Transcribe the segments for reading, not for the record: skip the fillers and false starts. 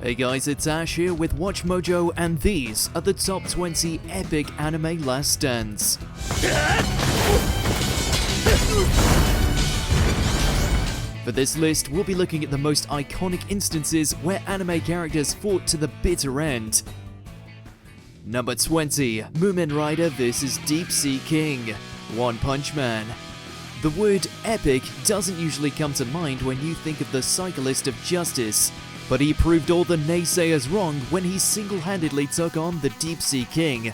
Hey guys, it's Ash here with WatchMojo, and these are the top 20 epic anime last stands. For this list, we'll be looking at the most iconic instances where anime characters fought to the bitter end. Number 20, MUMEN Rider vs Deep Sea King, One Punch Man. The word epic doesn't usually come to mind when you think of the cyclist of justice, but he proved all the naysayers wrong when he single-handedly took on the Deep Sea King.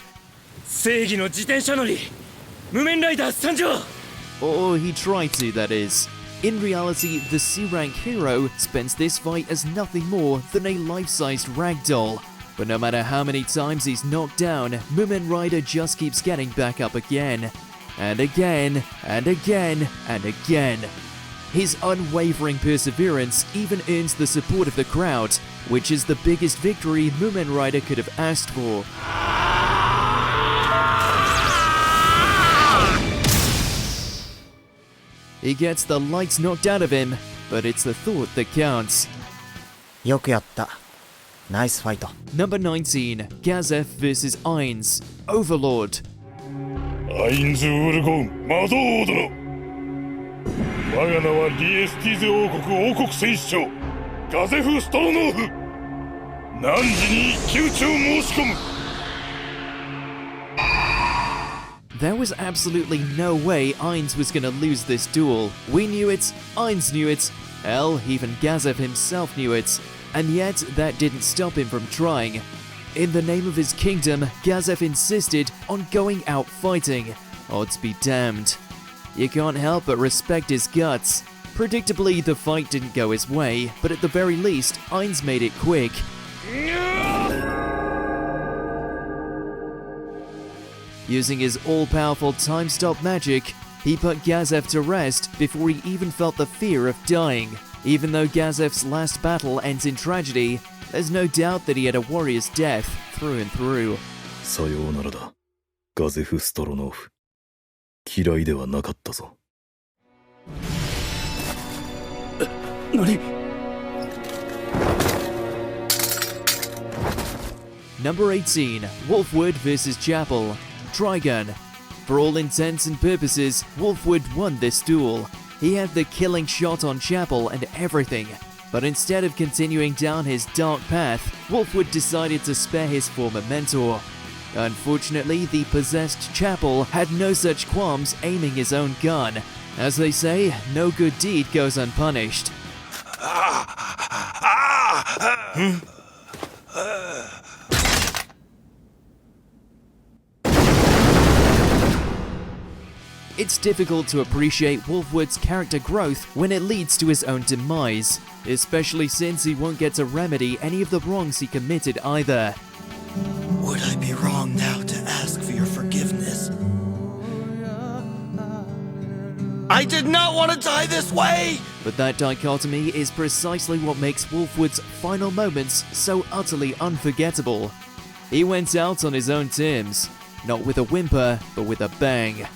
Or he tried to, that is. In reality, the C-rank hero spends this fight as nothing more than a life-sized ragdoll. But no matter how many times he's knocked down, MUMEN Rider just keeps getting back up again. And again, and again, and again. His unwavering perseverance even earns the support of the crowd, which is the biggest victory MUMEN Rider could have asked for. He gets the lights knocked out of him, but it's the thought that counts. Nice fight. Number 19, Gazef vs Ainz, Overlord. アインズウルゴン魔導殿、我が名はリエスティゼ王国王国戦士長ガゼフ・ストロノーフ、何時に一騎打ちを申し込む。 There was absolutely no way Ainz was gonna lose this duel. We knew it, Ainz knew it, hell, even Gazef himself knew it, and yet that didn't stop him from trying. In the name of his kingdom, Gazef insisted on going out fighting. Odds be damned. You can't help but respect his guts. Predictably, the fight didn't go his way, but at the very least, Ainz made it quick. Using his all-powerful time-stop magic, he put Gazef to rest before he even felt the fear of dying. Even though Gazef's last battle ends in tragedy, there's no doubt that he had a warrior's death through and through. さようならだ、ガゼフ・ストロノーフ。嫌いではなかったぞ。何? Number 18, WOLFWOOD vs Chapel, Trigun. For all intents and purposes, WOLFWOOD won this duel. He had the killing shot on Chapel and everything. But instead of continuing down his dark path, WOLFWOOD decided to spare his former mentor. Unfortunately, the possessed Chapel had no such qualms aiming his own gun. As they say, no good deed goes unpunished. It's difficult to appreciate WOLFWOOD's character growth when it leads to his own demise, especially since he won't get to remedy any of the wrongs he committed either. Would I be wrong now to ask for your forgiveness? I did not want to die this way! But that dichotomy is precisely what makes WOLFWOOD's final moments so utterly unforgettable. He went out on his own terms, not with a whimper, but with a bang.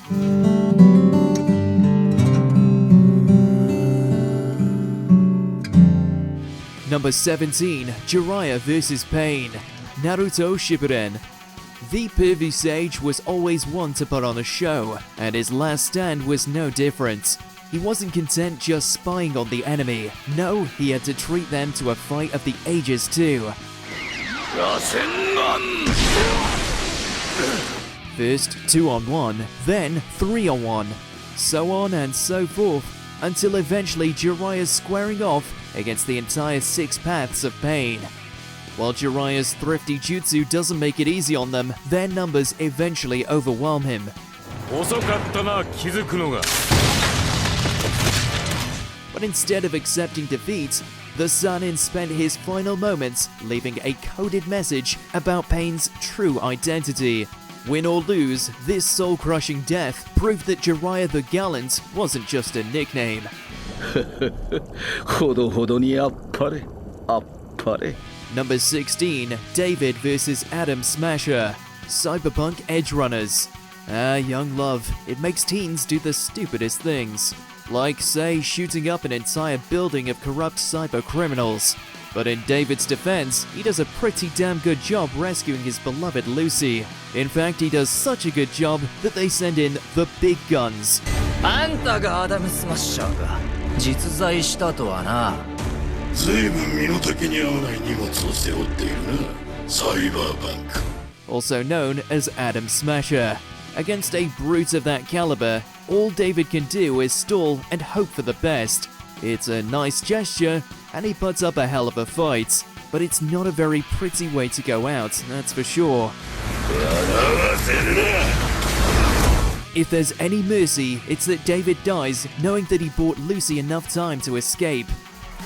Number 17, JIRAIYA vs Pain, Naruto Shippuden. The pervy sage was always one to put on a show, and his last stand was no different. He wasn't content just spying on the enemy. No, he had to treat them to a fight of the ages too. First 2-on-1, then 3-on-1, so on and so forth, until eventually JIRAIYA's squaring off against the entire 6 paths of pain. While JIRAIYA's thrifty jutsu doesn't make it easy on them, their numbers eventually overwhelm him. But instead of accepting defeat, the Sanin spent his final moments leaving a coded message about Pain's true identity. Win or lose, this soul-crushing death proved that JIRAIYA the Gallant wasn't just a nickname. Number 16, David vs Adam Smasher, Cyberpunk Edgerunners. Ah, young love, it makes teens do the stupidest things. like, say, shooting up an entire building of corrupt cyber criminals. But in David's defense, he does a pretty damn good job rescuing his beloved Lucy. In fact, he does such a good job that they send in the big guns. あんたがアダムスマッシャーが実在したとはな。随分身の丈に合わない荷物を背負っているな、サイバーパンク。 Also known as Adam Smasher. Against a brute of that caliber, all David can do is stall and hope for the best. It's a nice gesture, and he puts up a hell of a fight. But it's not a very pretty way to go out, that's for sure. If there's any mercy, it's that David dies knowing that he bought Lucy enough time to escape.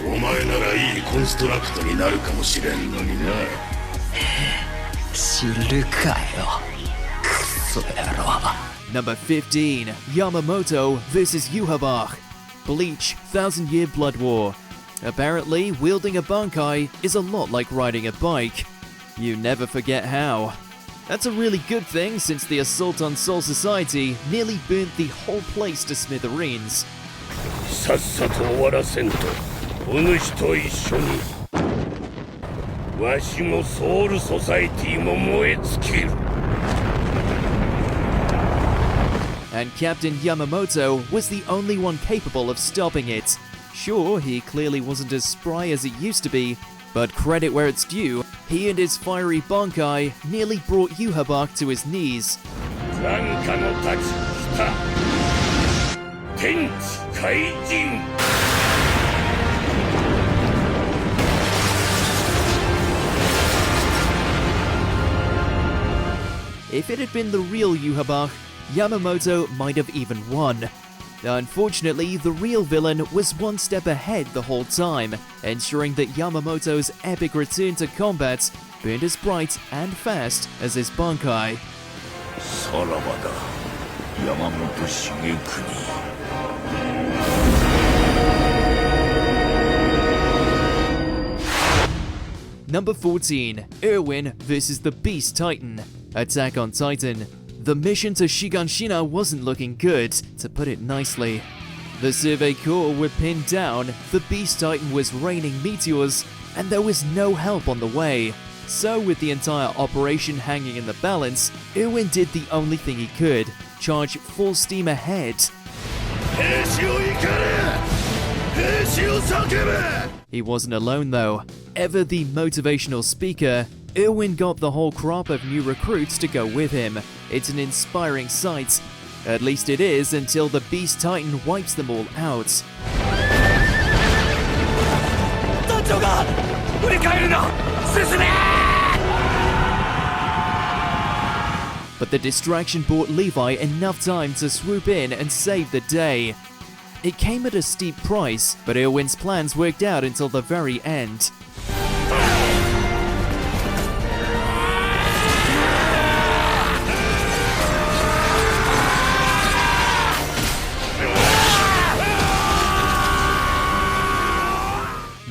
お前ならいいコンストラクトになるかもしれんのにな。知るかよ、クソ野郎。 Number 15, Yamamoto vs. Yuhabach. Bleach, Thousand Year Blood War. Apparently, wielding a bankai is a lot like riding a bike. You never forget how. That's a really good thing since the assault on Soul Society nearly burnt the whole place to smithereens. さっさと終わらせんと、お主と一緒にわしもソウルソサエティも燃え尽きる。 And Captain Yamamoto was the only one capable of stopping it. Sure, he clearly wasn't as spry as he used to be, but credit where it's due, he and his fiery bankai nearly brought Yuhabach to his knees. 残火の立ち北、天地怪人。 If it had been the real Yuhabach, Yamamoto might have even won. Unfortunately, the real villain was one step ahead the whole time, ensuring that Yamamoto's epic return to combat burned as bright and fast as his bankai. さらばだ、山本茂国。 Number 14, Erwin vs. the Beast Titan. Attack on Titan. The mission to Shiganshina wasn't looking good, to put it nicely. The Survey Corps were pinned down, the Beast Titan was raining meteors, and there was no help on the way. So with the entire operation hanging in the balance, Erwin did the only thing he could, charge full steam ahead. He wasn't alone though. Ever the motivational speaker, Erwin got the whole crop of new recruits to go with him. It's an inspiring sight. At least it is until the Beast Titan wipes them all out. But the distraction bought Levi enough time to swoop in and save the day. It came at a steep price, but Erwin's plans worked out until the very end.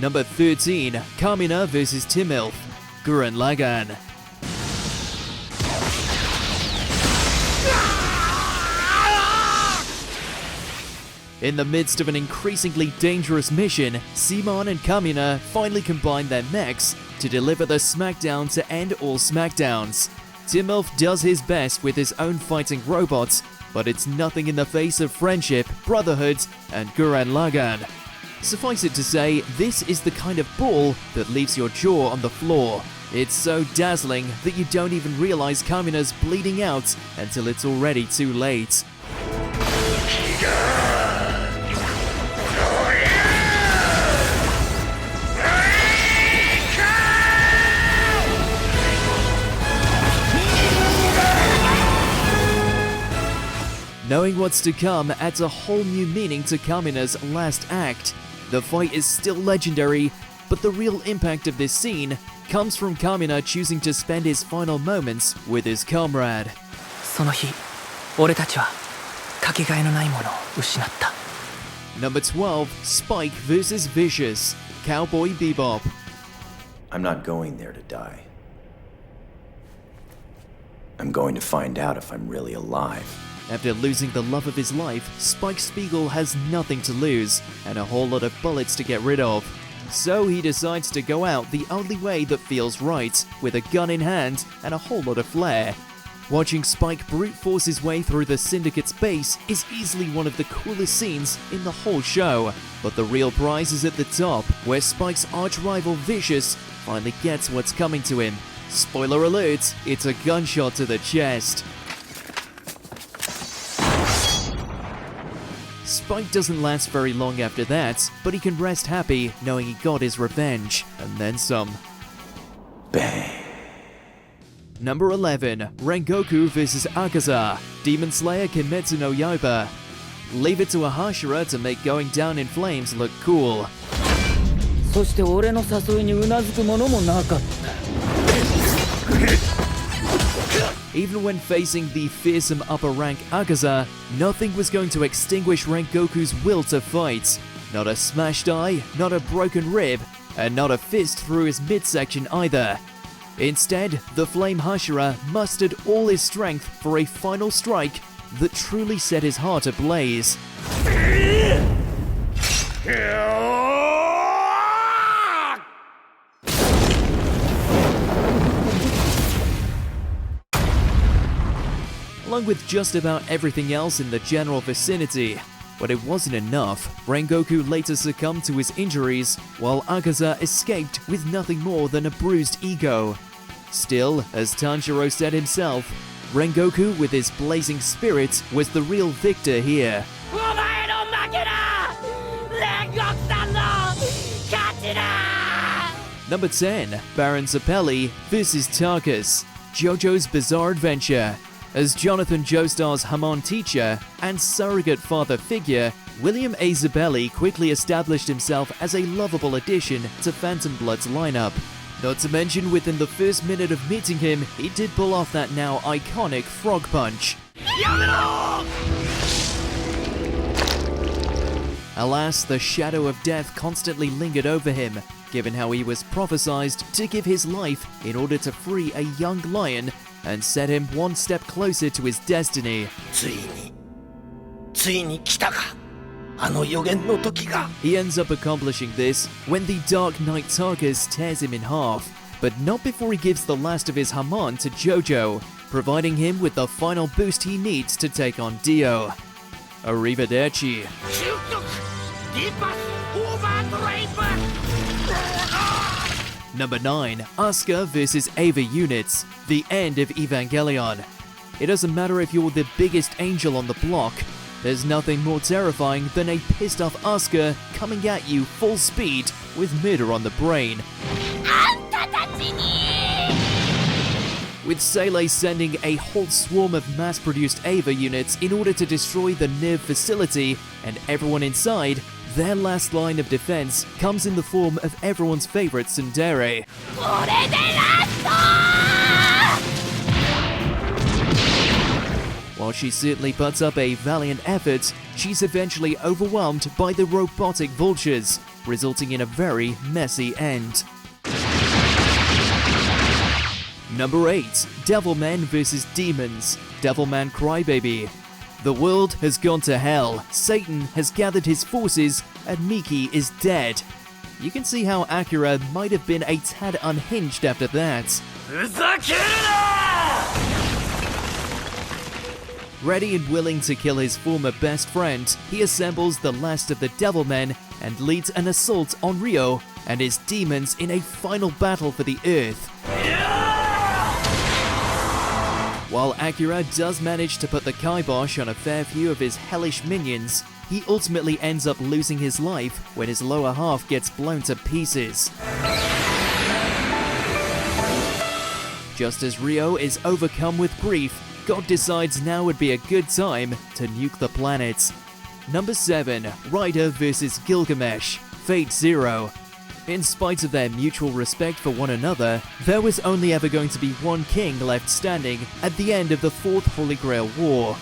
Number 13, Kamina vs. Timilf. Gurren Lagann. In the midst of an increasingly dangerous mission, Simon and Kamina finally combine their mechs to deliver the smackdown to end all smackdowns. Timilf does his best with his own fighting robots, but it's nothing in the face of friendship, brotherhood, and Gurren Lagann. Suffice it to say, this is the kind of brawl that leaves your jaw on the floor. It's so dazzling that you don't even realize Kamina's bleeding out until it's already too late. Knowing what's to come adds a whole new meaning to Kamina's last act. The fight is still legendary, but the real impact of this scene comes from Kamina choosing to spend his final moments with his comrade. その日、俺たちはかけがえのないものを失った。 Number 12, Spike vs. Vicious. Cowboy Bebop. I'm not going there to die. I'm going to find out if I'm really alive. After losing the love of his life, Spike Spiegel has nothing to lose and a whole lot of bullets to get rid of. So he decides to go out the only way that feels right, with a gun in hand and a whole lot of flair. Watching Spike brute force his way through the Syndicate's base is easily one of the coolest scenes in the whole show. But the real prize is at the top, where Spike's arch-rival Vicious finally gets what's coming to him. Spoiler alert, it's a gunshot to the chest. Spike doesn't last very long after that, but he can rest happy knowing he got his revenge, and then some. Bang. Number 11, Rengoku vs. Akaza, Demon Slayer Kimetsu no Yaiba. Leave it to a Hashira to make going down in flames look cool. そして俺の誘いにうなずくものもなかった。 Even when facing the fearsome upper rank Akaza, nothing was going to extinguish Rengoku's will to fight. Not a smashed eye, not a broken rib, and not a fist through his midsection either. Instead, the Flame Hashira mustered all his strength for a final strike that truly set his heart ablaze. Along with just about everything else in the general vicinity. But it wasn't enough. Rengoku later succumbed to his injuries, while Akaza escaped with nothing more than a bruised ego. Still, as Tanjiro said himself, Rengoku with his blazing spirit was the real victor here. Number 10, Baron Zeppeli vs. Tarkus, JoJo's Bizarre Adventure. As Jonathan Joestar's Hamon teacher and surrogate father figure, William A. Zeppeli quickly established himself as a lovable addition to Phantom Blood's lineup. Not to mention, within the first minute of meeting him, he did pull off that now iconic frog punch. Alas, the shadow of death constantly lingered over him, given how he was prophesied to give his life in order to free a young lion and set him one step closer to his destiny. ついに来たか。あの予言の時が。 He ends up accomplishing this when the Dark Knight Tarkus tears him in half, but not before he gives the last of his Hamon to JoJo, providing him with the final boost he needs to take on Dio. Arrivederci. Number 9, Asuka vs. Eva units, the end of Evangelion. It doesn't matter if you're the biggest angel on the block, there's nothing more terrifying than a pissed off Asuka coming at you full speed with murder on the brain. With Seele sending a whole swarm of mass-produced Eva units in order to destroy the NIV facility and everyone inside, their last line of defense comes in the form of everyone's favorite tsundere. While she certainly puts up a valiant effort, she's eventually overwhelmed by the robotic vultures, resulting in a very messy end. Number 8, Devilmen vs. Demons, Devilman Crybaby. The world has gone to hell, Satan has gathered his forces, and Miki is dead. You can see how Akira might have been a tad unhinged after that. Ready and willing to kill his former best friend, he assembles the last of the Devilmen and leads an assault on Ryo and his demons in a final battle for the Earth. While Akira does manage to put the kibosh on a fair few of his hellish minions, he ultimately ends up losing his life when his lower half gets blown to pieces. Just as Ryo is overcome with grief, God decides now would be a good time to nuke the planet. Number 7, Ryder vs. Gilgamesh, Fate Zero. In spite of their mutual respect for one another, there was only ever going to be one king left standing at the end of the Fourth Holy Grail War.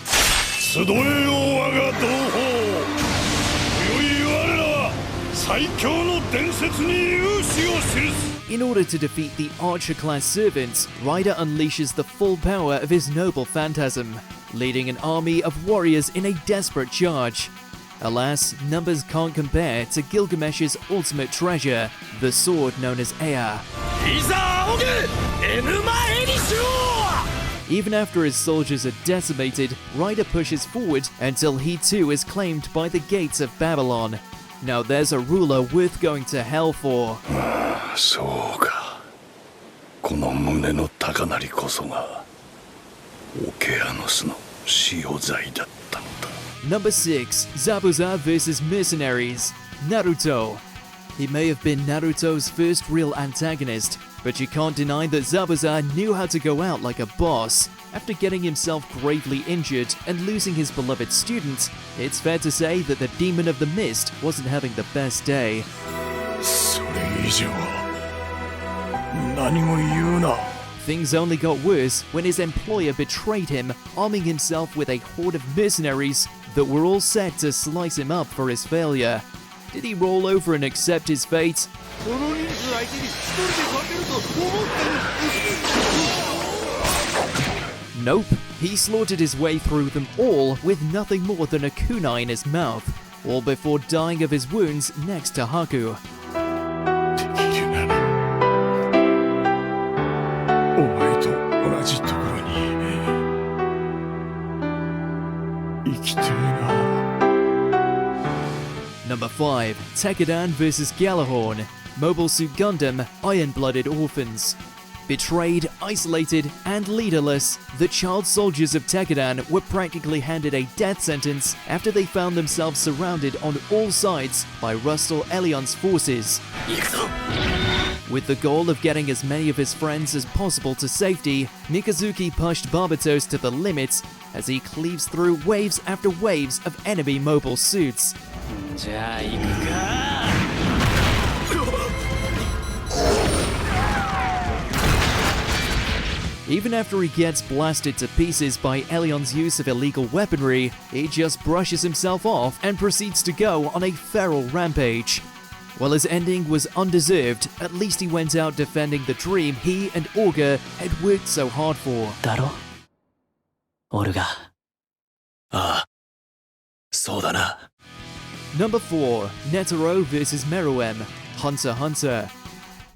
In order to defeat the Archer-class servants, Ryder unleashes the full power of his noble phantasm. leading an army of warriors in a desperate charge. Alas, numbers can't compare to Gilgamesh's ultimate treasure, the sword known as Ea. Even after his soldiers are decimated, Ryder pushes forward until he too is claimed by the gates of Babylon. Now there's a ruler worth going to hell for. そうか。この胸の高鳴りこそがオケアノスの塩材だったのだ。Number 6. Zabuza vs. Mercenaries. Naruto. He may have been Naruto's first real antagonist, but you can't deny that Zabuza knew how to go out like a boss. After getting himself gravely injured and losing his beloved student, it's fair to say that the Demon of the Mist wasn't having the best day. それ以上何も言うな。 Things only got worse when his employer betrayed him, arming himself with a horde of mercenaries that were all set to slice him up for his failure. Did he roll over and accept his fate? Nope, he slaughtered his way through them all with nothing more than a kunai in his mouth, all before dying of his wounds next to Haku. お前と同じところに生きてえな。 Number 5. Tekkadan vs. Gjallarhorn. Mobile Suit Gundam, Iron-Blooded Orphans. Betrayed, isolated, and leaderless, the child soldiers of Tekkadan were practically handed a death sentence after they found themselves surrounded on all sides by Rustal Elion's forces. With the goal of getting as many of his friends as possible to safety, Mikazuki pushed Barbatos to the limit as he cleaves through waves after waves of enemy mobile suits. じゃあ行くか。 Even after he gets blasted to pieces by Elion's use of illegal weaponry, he just brushes himself off and proceeds to go on a feral rampage. While his ending was undeserved, at least he went out defending the dream he and Orga had worked so hard for. だろ？オルガ。ああ、そうだな。 Number 4. Netero vs. Meruem. Hunter x Hunter.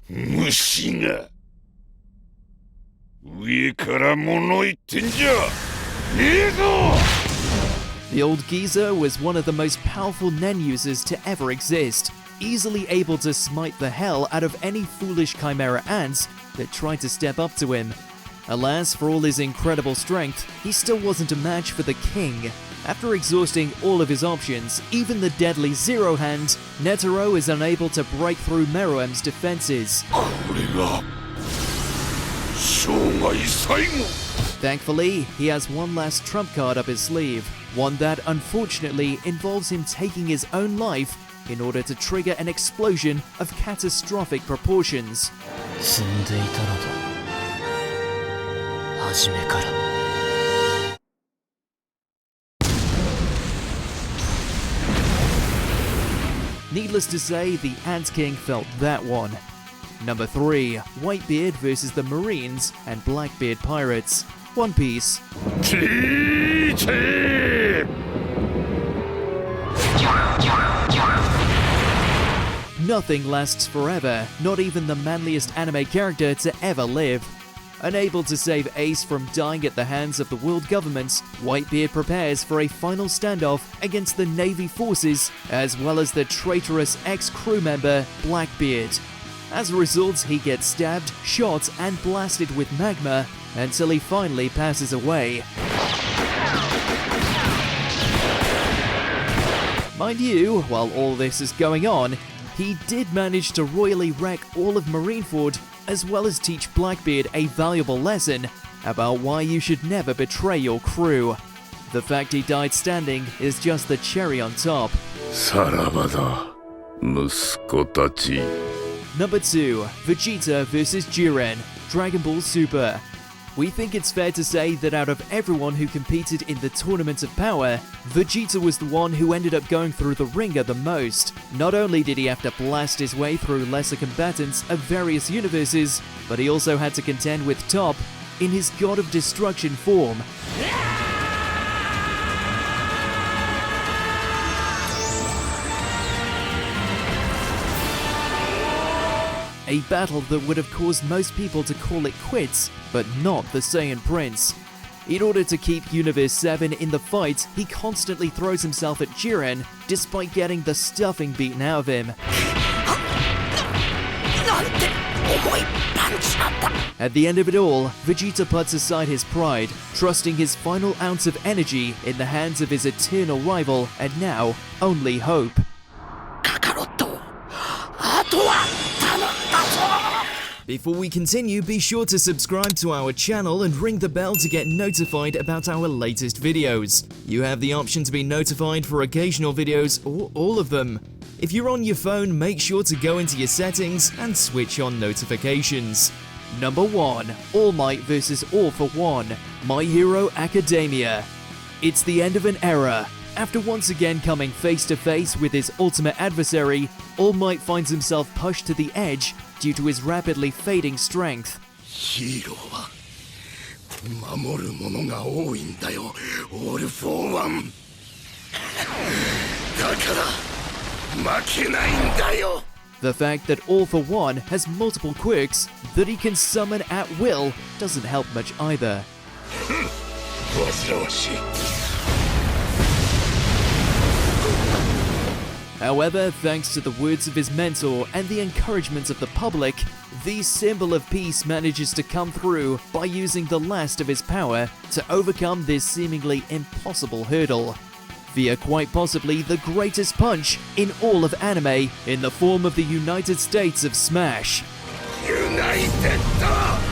虫が上から物言ってんじゃねえぞ。 The old geezer was one of the most powerful Nen users to ever exist, easily able to smite the hell out of any foolish chimera ants that tried to step up to him. Alas, for all his incredible strength, he still wasn't a match for the king. After exhausting all of his options, even the deadly Zero Hand, Netero is unable to break through Meruem's defenses. これが生涯最後。 Thankfully, he has one last trump card up his sleeve, one that unfortunately involves him taking his own life in order to trigger an explosion of catastrophic proportions. 積んでいたのだ。初めから。 Needless to say, the Ant King felt that one. Number 3. Whitebeard vs. the Marines and Blackbeard Pirates. One Piece. Nothing lasts forever, not even the manliest anime character to ever live. Unable to save Ace from dying at the hands of the world government, Whitebeard prepares for a final standoff against the Navy forces, as well as the traitorous ex-crew member, Blackbeard. As a result, he gets stabbed, shot, and blasted with magma until he finally passes away. Mind you, while all this is going on, he did manage to royally wreck all of Marineford, as well as teach Blackbeard a valuable lesson about why you should never betray your crew. The fact he died standing is just the cherry on top. さらばだ、息子たち。 Number 2. Vegeta vs. JIREN. Dragon Ball Super. We think it's fair to say that out of everyone who competed in the Tournament of Power, Vegeta was the one who ended up going through the ringer the most. Not only did he have to blast his way through lesser combatants of various universes, but he also had to contend with Top in his God of Destruction form. a battle that would have caused most people to call it quits, but not the Saiyan Prince. In order to keep Universe 7 in the fight, he constantly throws himself at Jiren, despite getting the stuffing beaten out of him. At the end of it all, Vegeta puts aside his pride, trusting his final ounce of energy in the hands of his eternal rival and now only hope. Before we continue, be sure to subscribe to our channel and ring the bell to get notified about our latest videos. You have the option to be notified for occasional videos or all of them. If you're on your phone, make sure to go into your settings and switch on notifications. Number 1. All Might vs All for One, My Hero Academia. It's the end of an era. After once again coming face to face with his ultimate adversary, All Might finds himself pushed to the edge due to his rapidly fading strength. ヒーローは守るものが多いんだよ、オール・フォー・ワン。だから負けないんだよ。 The fact that All for One has multiple quirks that he can summon at will doesn't help much either. 煩わしい。 However, thanks to the words of his mentor and the encouragement of the public, the symbol of peace manages to come through by using the last of his power to overcome this seemingly impossible hurdle, via quite possibly the greatest punch in all of anime in the form of the United States of Smash. United States of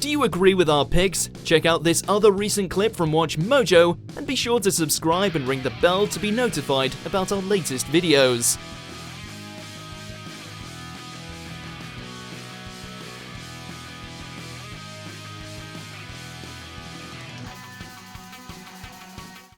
Do you agree with our picks? Check out this other recent clip from WatchMojo and be sure to subscribe and ring the bell to be notified about our latest videos.